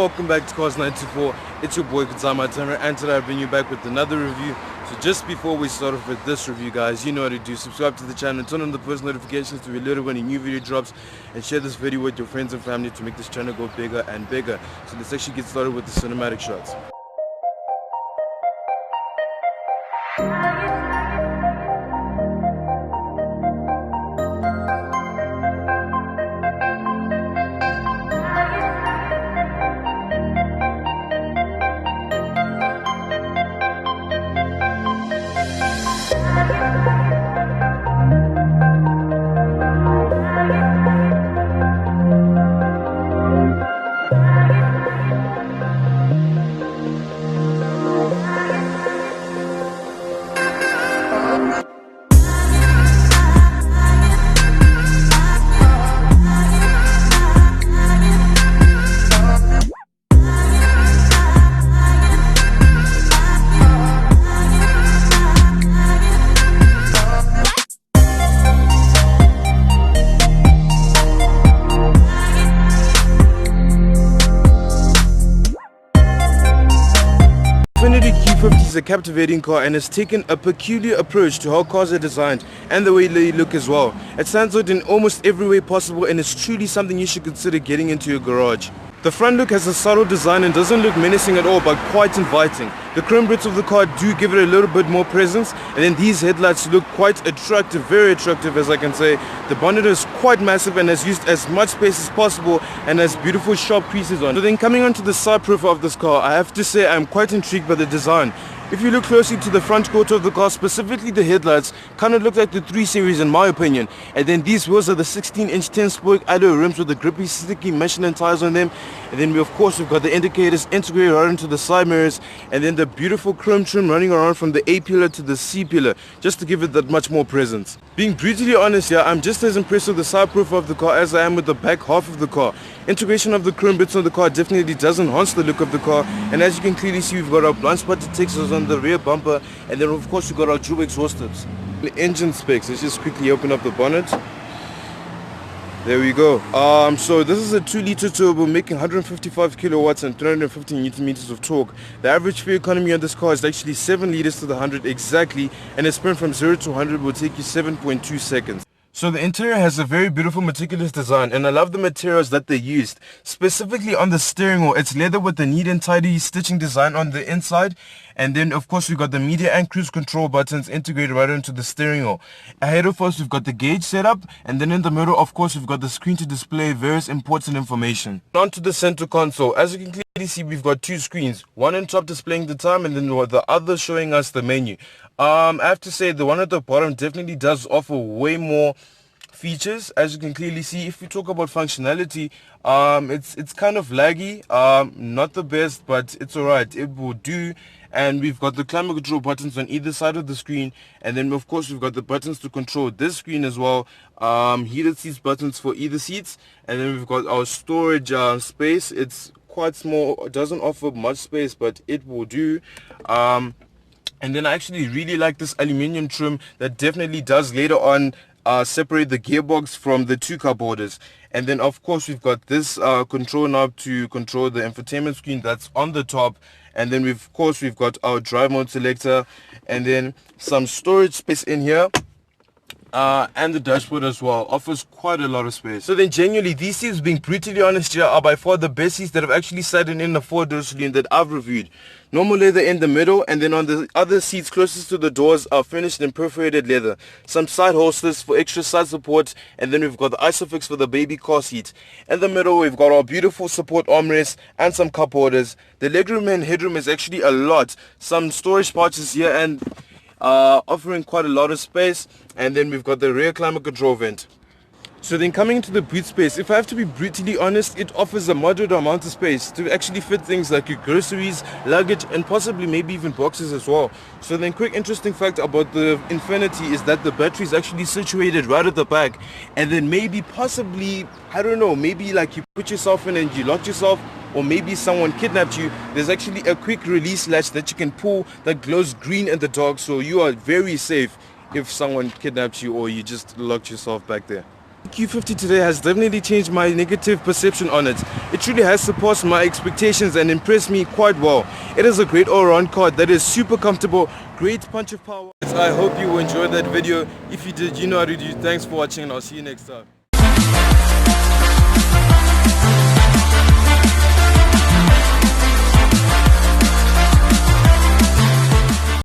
welcome back to Cars 94. It's your boy Kutama Tamer, and today I bring you back with another review. So just before we start off with this review, guys, you know what to do. Subscribe to the channel, turn on the post notifications to be alerted when a new video drops, and share this video with your friends and family to make this channel go bigger and bigger. So let's actually get started with the cinematic shots. Infiniti Q50 is a captivating car and has taken a peculiar approach to how cars are designed and the way they look as well. It stands out in almost every way possible and is truly something you should consider getting into your garage. The front look has a subtle design and doesn't look menacing at all, but quite inviting. The chrome bits of the car do give it a little bit more presence, and then these headlights look quite attractive, very attractive as I can say. The bonnet is quite massive and has used as much space as possible and has beautiful sharp creases on it. So then coming onto the side profile of this car, I have to say I'm quite intrigued by the design. If you look closely to the front quarter of the car, specifically the headlights, kind of look like the 3 Series in my opinion. And then these wheels are the 16-inch 10-spoke alloy rims with the grippy, sticky Michelin tires on them. And then we've got the indicators integrated right into the side mirrors. And then the beautiful chrome trim running around from the A pillar to the C pillar, just to give it that much more presence. Being brutally honest here, I'm just as impressed with the side profile of the car as I am with the back half of the car. Integration of the chrome bits on the car definitely does enhance the look of the car, and as you can clearly see, we've got our blind spot detectors on the rear bumper, and then of course we've got our dual exhaust tips. The engine specs, let's just quickly open up the bonnet. There we go. So this is a 2-liter turbo making 155 kilowatts and 350 newton meters of torque. The average fuel economy on this car is actually 7 liters to the 100 exactly, and a sprint from 0 to 100 will take you 7.2 seconds. So the interior has a very beautiful meticulous design, and I love the materials that they used. Specifically on the steering wheel, it's leather with the neat and tidy stitching design on the inside. And then of course we've got the media and cruise control buttons integrated right into the steering wheel. Ahead of us we've got the gauge setup, and then in the middle of course we've got the screen to display various important information. On to the center console. As you can clearly see, we've got 2 screens, one on top displaying the time and then the other showing us the menu. I have to say the one at the bottom definitely does offer way more features. As you can clearly see, if we talk about functionality, it's kind of laggy, not the best, but it's alright, it will do. And we've got the climate control buttons on either side of the screen, and then of course we've got the buttons to control this screen as well. Heated seats buttons for either seats, and then we've got our storage space. It's quite small, it doesn't offer much space, but it will do. And then I actually really like this aluminium trim that definitely does later on separate the gearbox from the 2 cup holders. And then of course we've got this control knob to control the infotainment screen that's on the top. And then we've got our drive mode selector, and then some storage space in here. And the dashboard as well offers quite a lot of space. So then genuinely, these seats, being brutally honest here, are by far the best seats that have actually sat in a 4-door saloon that I've reviewed. Normal leather in the middle, and then on the other seats closest to the doors are finished in perforated leather. Some side holsters for extra side support, and then we've got the Isofix for the baby car seat. In the middle we've got our beautiful support armrests and some cup holders. The legroom and headroom is actually a lot. Some storage pouches here and offering quite a lot of space, and then we've got the rear climate control vent. So then coming into the boot space, if I have to be brutally honest, it offers a moderate amount of space to actually fit things like your groceries, luggage, and possibly maybe even boxes as well. So then quick interesting fact about the Infiniti is that the battery is actually situated right at the back, and then maybe possibly, I don't know, maybe like you put yourself in and you locked yourself, or maybe someone kidnapped you, there's actually a quick release latch that you can pull that glows green in the dark, so you are very safe if someone kidnaps you or you just locked yourself back there. Q50 today has definitely changed my negative perception on it. It truly has surpassed my expectations and impressed me quite well. It is a great all-round car that is super comfortable, great punch of power. I hope you enjoyed that video. If you did, you know how to do. Thanks for watching and I'll see you next time.